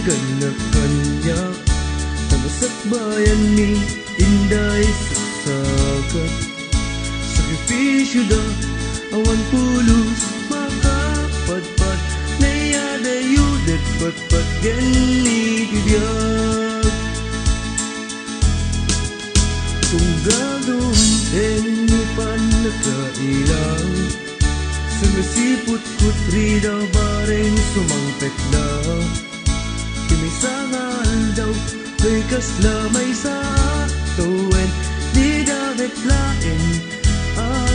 naganak kanya Tamasak bayan ni Inday saksakat Sakripisyo da awan pulos makapadpad Nayadayo dat patpat gani tibiyag Kung gagawin ni panagkailang Sa nasipot kutri daw bareng sumangpet na Kimisangal daw kay kaslamay sa tuwen Di dagat lain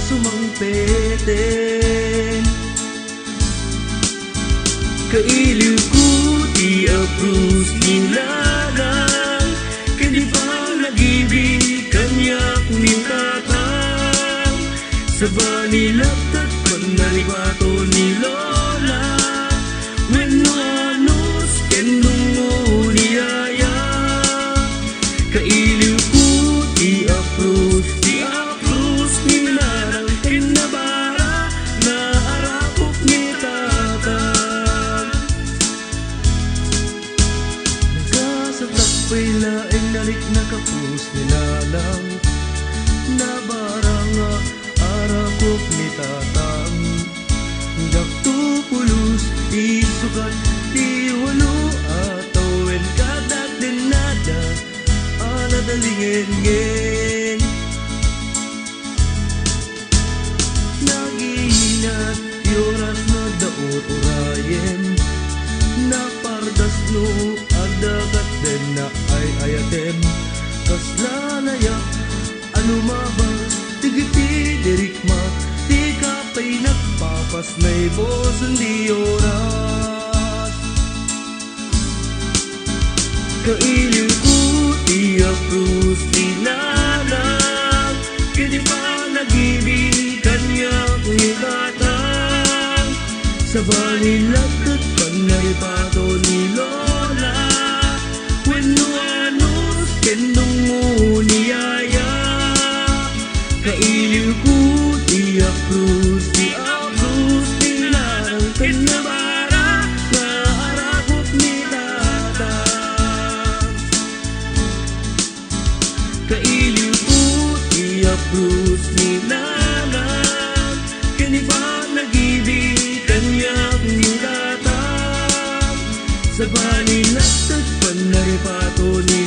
sumangpeten Kailiw ko di approve nilalang Kandi pa nag-ibig kanyak ni tatang Sa banilagtat panaribato ni Lola When no anos kendungo ni Yaya Kailiw ko di approve ni narang kinabara na arapok ni tatang Nagasatlakpay laing nalik na kapus ni lalang Nabara nga arakok ni tatang Gaktupulos isukat di walo atawin kadat din nada Anadalingin-ngin Naginat yoras na daot urayen Napardas no adagat din na ay ayatem Kaslalaya anumabas tigiti dirikma Di kapay nagpapas na ibosan di oras Kailiw ko di approve di lalang Kadi pa nag-ibig kanyak ni tatang Sa balilagat panaripato ni Lola When no anos kendungo ni Yaya Kailiw ko di approve di larang kanabara Na harapot ni tatang Kailiw ko di approve ni lalang Kani ba nag-ibig kanyak ni tatang Sa balilagat panaripato ni